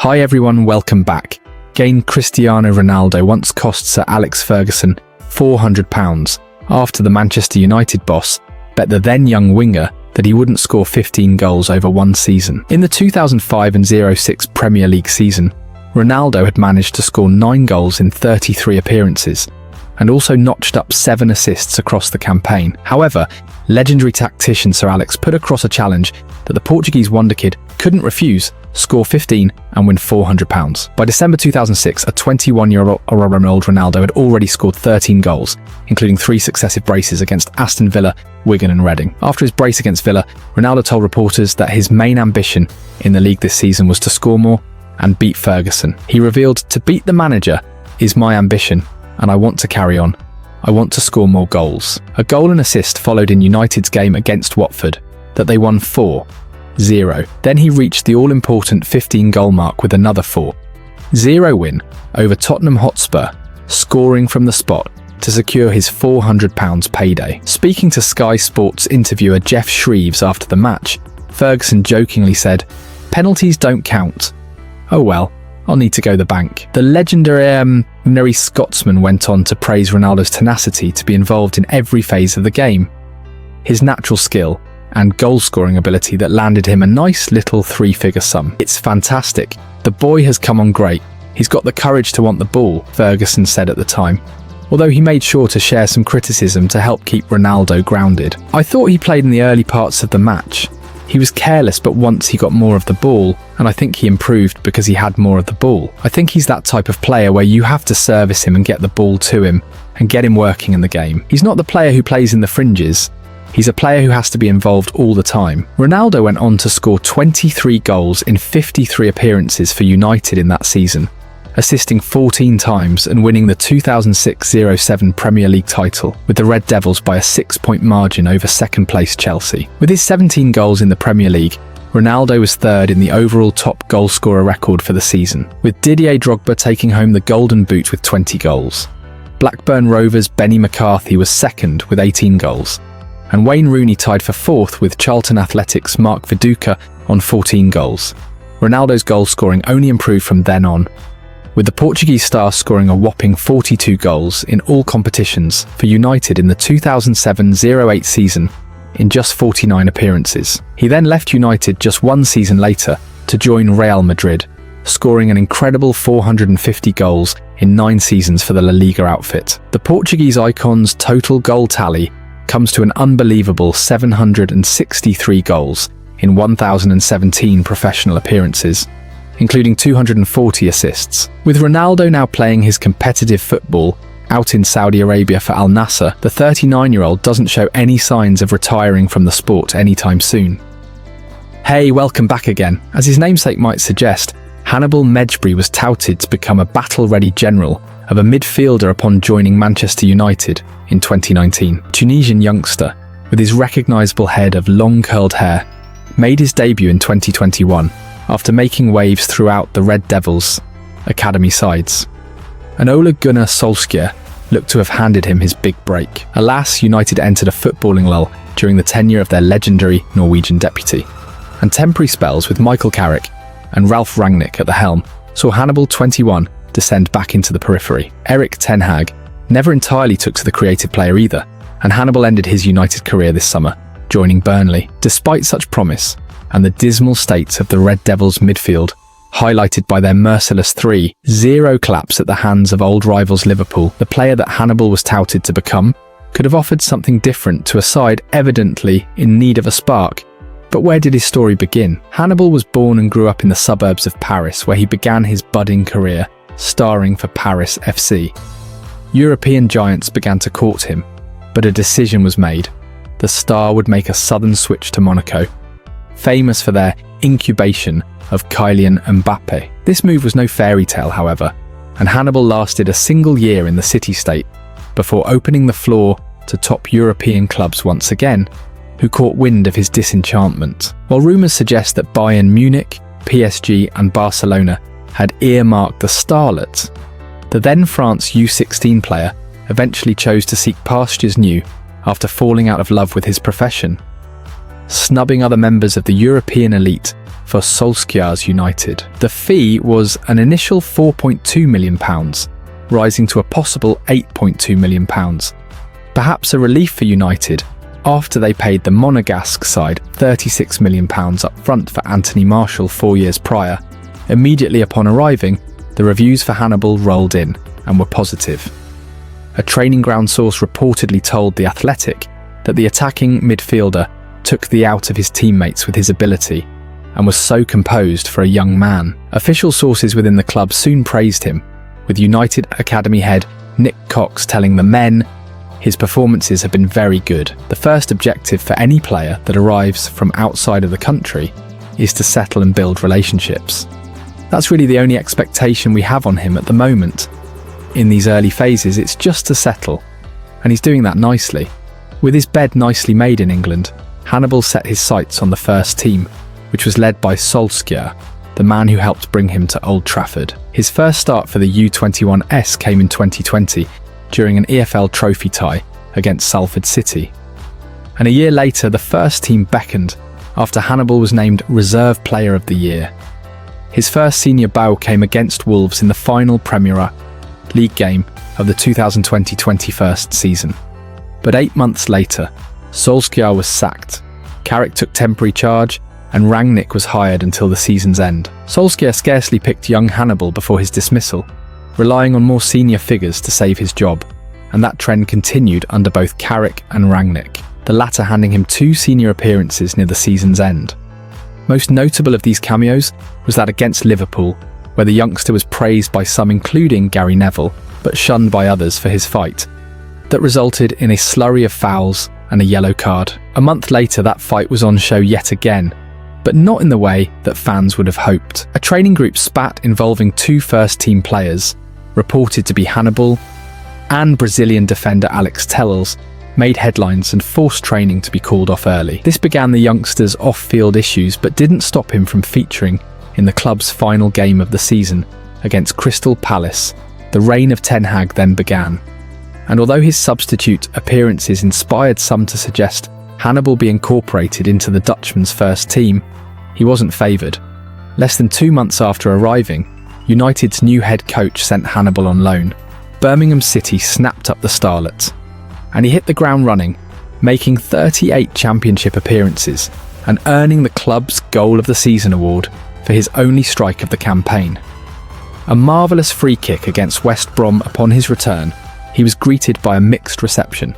Hi everyone, welcome back. Gained Cristiano Ronaldo once cost Sir Alex Ferguson £400 after the Manchester United boss bet the then young winger that he wouldn't score 15 goals over one season. In the 2005 and 06 Premier League season, Ronaldo had managed to score 9 goals in 33 appearances and also notched up 7 assists across the campaign. However, legendary tactician Sir Alex put across a challenge that the Portuguese wonderkid couldn't refuse: score 15 and win £400. By December 2006, a 21-year-old Ronaldo had already scored 13 goals, including 3 successive braces against Aston Villa, Wigan and Reading. After his brace against Villa, Ronaldo told reporters that his main ambition in the league this season was to score more and beat Ferguson. He revealed, "To beat the manager is my ambition, and I want to carry on. I want to score more goals." A goal and assist followed in United's game against Watford that they won 4-0. Then he reached the all-important 15-goal mark with another 4-0 win over Tottenham Hotspur, scoring from the spot to secure his £400 payday. Speaking to Sky Sports interviewer Jeff Shreves after the match, Ferguson jokingly said, "Penalties don't count. Oh well, I'll need to go the bank." The legendary Scotsman went on to praise Ronaldo's tenacity to be involved in every phase of the game, his natural skill and goal-scoring ability that landed him a nice little 3-figure sum. "It's fantastic. The boy has come on great. He's got the courage to want the ball," Ferguson said at the time, although he made sure to share some criticism to help keep Ronaldo grounded. "I thought he played in the early parts of the match. He was careless, but once he got more of the ball, and I think he improved because he had more of the ball. I think he's that type of player where you have to service him and get the ball to him and get him working in the game. He's not the player who plays in the fringes. He's a player who has to be involved all the time." Ronaldo went on to score 23 goals in 53 appearances for United in that season, assisting 14 times and winning the 2006-07 Premier League title with the Red Devils by a 6-point margin over second-place Chelsea. With his 17 goals in the Premier League, Ronaldo was third in the overall top goalscorer record for the season, with Didier Drogba taking home the Golden Boot with 20 goals. Blackburn Rovers' Benny McCarthy was second with 18 goals, and Wayne Rooney tied for fourth with Charlton Athletic's Mark Viduka on 14 goals. Ronaldo's goal scoring only improved from then on, with the Portuguese star scoring a whopping 42 goals in all competitions for United in the 2007-08 season in just 49 appearances. He then left United just one season later to join Real Madrid, scoring an incredible 450 goals in 9 seasons for the La Liga outfit. The Portuguese icon's total goal tally comes to an unbelievable 763 goals in 1,017 professional appearances, including 240 assists. With Ronaldo now playing his competitive football out in Saudi Arabia for Al Nassr, the 39-year-old doesn't show any signs of retiring from the sport anytime soon. Hey, welcome back again. As his namesake might suggest, Hannibal Mejbri was touted to become a battle-ready general of a midfielder upon joining Manchester United in 2019. Tunisian youngster, with his recognisable head of long curled hair, made his debut in 2021 after making waves throughout the Red Devils' academy sides. And Ole Gunnar Solskjaer looked to have handed him his big break. Alas, United entered a footballing lull during the tenure of their legendary Norwegian deputy, and temporary spells with Michael Carrick and Ralf Rangnick at the helm saw Hannibal 21 descend back into the periphery. Erik ten Hag never entirely took to the creative player either, and Hannibal ended his United career this summer, joining Burnley. Despite such promise, and the dismal state of the Red Devils' midfield, highlighted by their merciless 3-0 claps at the hands of old rivals Liverpool, the player that Hannibal was touted to become could have offered something different to a side evidently in need of a spark. But where did his story begin? Hannibal was born and grew up in the suburbs of Paris, where he began his budding career, starring for Paris FC. European giants began to court him, but a decision was made. The star would make a sudden switch to Monaco, famous for their incubation of Kylian Mbappe. This move was no fairy tale, however, and Hannibal lasted a single year in the city-state before opening the floor to top European clubs once again, who caught wind of his disenchantment. While rumours suggest that Bayern Munich, PSG and Barcelona had earmarked the starlet, the then France U16 player eventually chose to seek pastures new after falling out of love with his profession. Snubbing other members of the European elite for Solskjaer's United. The fee was an initial £4.2 million, rising to a possible £8.2 million. Perhaps a relief for United after they paid the Monegasque side £36 million up front for Anthony Martial 4 years prior. Immediately upon arriving, the reviews for Hannibal rolled in and were positive. A training ground source reportedly told The Athletic that the attacking midfielder took the out of his teammates with his ability and was so composed for a young man. Official sources within the club soon praised him, with United Academy head Nick Cox telling the Men his performances have been very good. The first objective for any player that arrives from outside of the country is to settle and build relationships. That's really the only expectation we have on him at the moment. In these early phases, it's just to settle, and he's doing that nicely. With his bed nicely made in England, Hannibal set his sights on the first team, which was led by Solskjaer, the man who helped bring him to Old Trafford. His first start for the U21S came in 2020 during an EFL trophy tie against Salford City. And a year later, the first team beckoned after Hannibal was named Reserve Player of the Year. His first senior bow came against Wolves in the final Premier League game of the 2020-21 season. But 8 months later, Solskjaer was sacked, Carrick took temporary charge, and Rangnick was hired until the season's end. Solskjaer scarcely picked young Hannibal before his dismissal, relying on more senior figures to save his job, and that trend continued under both Carrick and Rangnick, the latter handing him 2 senior appearances near the season's end. Most notable of these cameos was that against Liverpool, where the youngster was praised by some including Gary Neville, but shunned by others for his fight. That resulted in a slurry of fouls and a yellow card. A month later, that fight was on show yet again, but not in the way that fans would have hoped. A training group spat involving 2 first-team players, reported to be Hannibal and Brazilian defender Alex Telles, made headlines and forced training to be called off early. This began the youngster's off-field issues, but didn't stop him from featuring in the club's final game of the season against Crystal Palace. The reign of Ten Hag then began. And although his substitute appearances inspired some to suggest Hannibal be incorporated into the Dutchman's first team, he wasn't favoured. Less than 2 months after arriving, United's new head coach sent Hannibal on loan. Birmingham City snapped up the starlet, and he hit the ground running, making 38 championship appearances and earning the club's Goal of the Season award for his only strike of the campaign. A marvellous free kick against West Brom upon his return, he was greeted by a mixed reception.